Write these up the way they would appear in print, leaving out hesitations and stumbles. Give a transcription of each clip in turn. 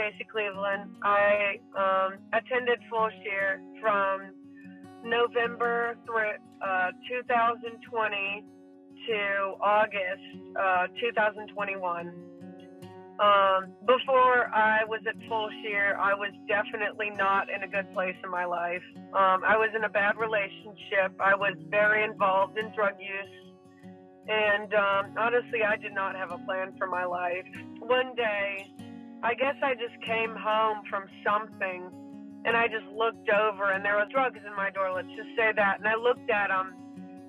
Stacy Cleveland. I attended Fulshear from November 2020 to August 2021. Before I was at Fulshear, I was definitely not in a good place in my life. I was in a bad relationship. I was very involved in drug use. And honestly, I did not have a plan for my life. One day, I guess I just came home from something, and I just looked over, and there was drugs in my door, let's just say that. And I looked at them,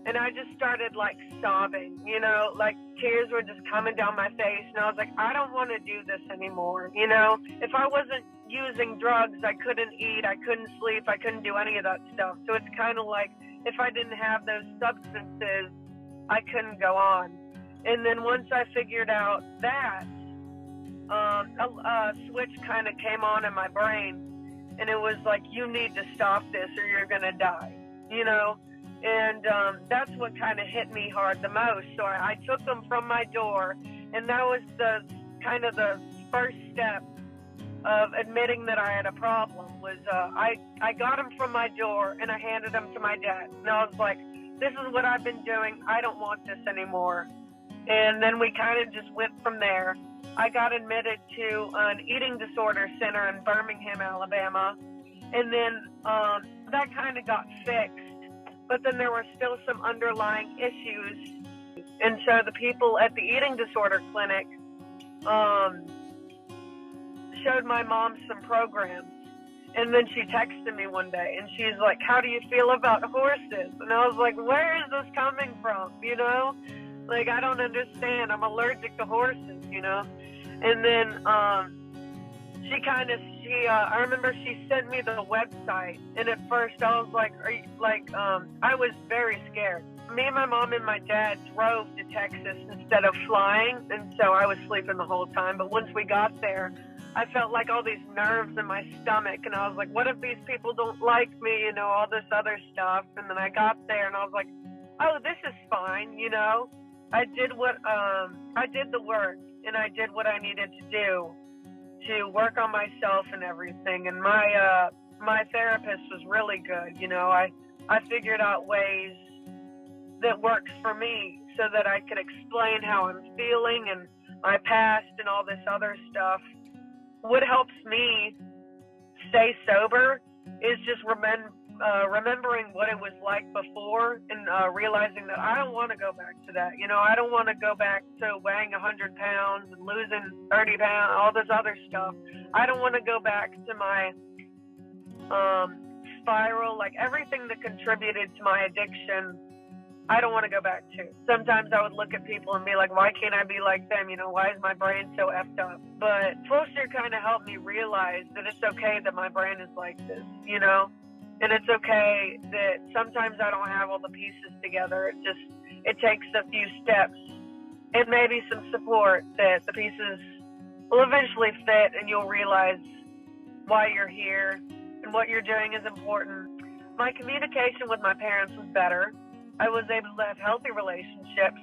and I just started, like, sobbing, you know, like tears were just coming down my face. And I was like, I don't want to do this anymore, you know. If I wasn't using drugs, I couldn't eat, I couldn't sleep, I couldn't do any of that stuff. So it's kind of like if I didn't have those substances, I couldn't go on. And then once I figured out that, a switch kind of came on in my brain, and it was like, you need to stop this or you're going to die, you know? And that's what kind of hit me hard the most. So I took them from my door, and that was the kind of the first step of admitting that I had a problem. Was I got them from my door, and I handed them to my dad. And I was like, this is what I've been doing. I don't want this anymore. And then we kind of just went from there. I got admitted to an eating disorder center in Birmingham, Alabama. And then that kind of got fixed. But then there were still some underlying issues. And so the people at the eating disorder clinic showed my mom some programs. And then she texted me one day, and she's like, how do you feel about horses? And I was like, where is this coming from, you know? Like, I don't understand. I'm allergic to horses, you know? And then I remember she sent me the website, and at first I was like, I was very scared. Me and my mom and my dad drove to Texas instead of flying, and so I was sleeping the whole time. But once we got there, I felt like all these nerves in my stomach, and I was like, what if these people don't like me, you know, all this other stuff. And then I got there, and I was like, oh, this is fine, you know. I did the work, and I did what I needed to do to work on myself and everything. And my therapist was really good, you know. I figured out ways that works for me so that I could explain how I'm feeling and my past and all this other stuff. What helps me stay sober is just remembering what it was like before, and realizing that I don't want to go back to that. You know, I don't want to go back to weighing 100 pounds and losing 30 pounds, all this other stuff. I don't want to go back to my spiral, like everything that contributed to my addiction. I don't want to go back to. Sometimes I would look at people and be like, why can't I be like them? You know, why is my brain so effed up? But Fulshear kind of helped me realize that it's okay that my brain is like this, you know? And it's okay that sometimes I don't have all the pieces together. It takes a few steps and maybe some support that the pieces will eventually fit, and you'll realize why you're here and what you're doing is important. My communication with my parents was better. I was able to have healthy relationships.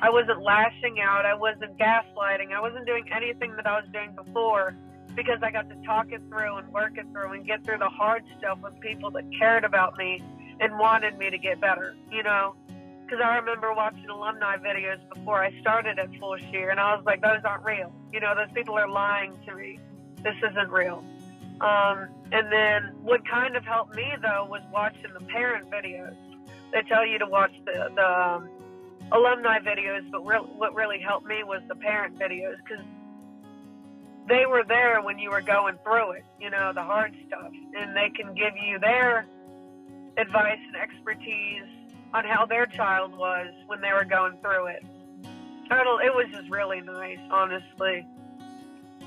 I wasn't lashing out. I wasn't gaslighting. I wasn't doing anything that I was doing before, because I got to talk it through and work it through and get through the hard stuff with people that cared about me and wanted me to get better, you know? Because I remember watching Alumni videos before I started at Fulshear, and I was like, those aren't real. You know, those people are lying to me. This isn't real. And then what kind of helped me, though, was watching the parent videos. They tell you to watch the alumni videos, but what really helped me was the parent videos, because they were there when you were going through it, you know, the hard stuff, and they can give you their advice and expertise on how their child was when they were going through it. It was just really nice, honestly.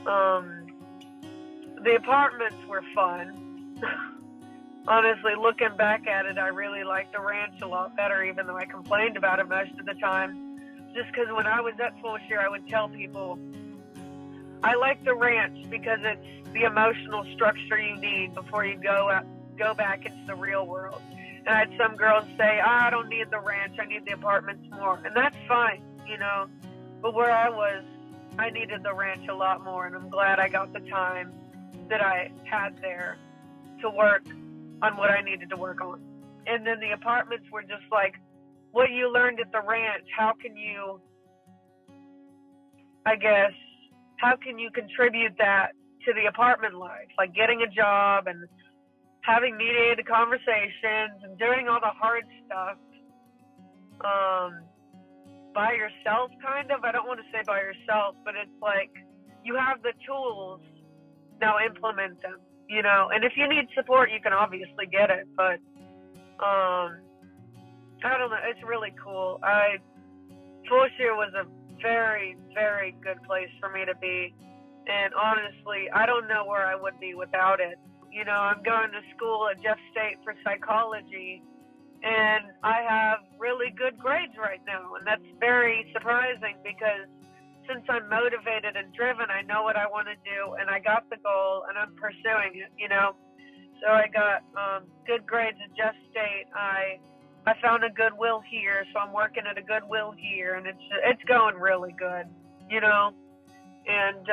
The apartments were fun. Honestly, looking back at it, I really liked the ranch a lot better, even though I complained about it most of the time. Just because when I was at Fulshear, I would tell people, I like the ranch because it's the emotional structure you need before you go back into the real world. And I had some girls say, I don't need the ranch, I need the apartments more. And that's fine, you know. But where I was, I needed the ranch a lot more, and I'm glad I got the time that I had there to work on what I needed to work on. And then the apartments were just like, what you learned at the ranch, how can you, I guess, how can you contribute that to the apartment life? Like getting a job and having mediated conversations and doing all the hard stuff by yourself, kind of. I don't want to say by yourself, but it's like you have the tools, now implement them, you know. And if you need support, you can obviously get it, but I don't know, it's really cool. Fulshear was a very, very good place for me to be, and honestly, I don't know where I would be without it. You know, I'm going to school at Jeff State for psychology, and I have really good grades right now, and that's very surprising because since I'm motivated and driven, I know what I want to do, and I got the goal, and I'm pursuing it, you know. So I got good grades at Jeff State. I found a Goodwill here, so I'm working at a Goodwill here, and it's going really good, you know. And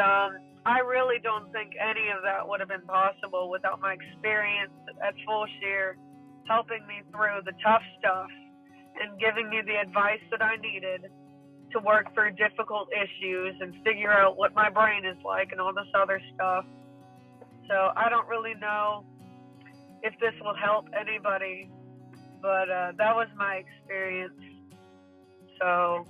I really don't think any of that would have been possible without my experience at Fulshear, helping me through the tough stuff and giving me the advice that I needed to work through difficult issues and figure out what my brain is like and all this other stuff. So I don't really know if this will help anybody, but that was my experience. So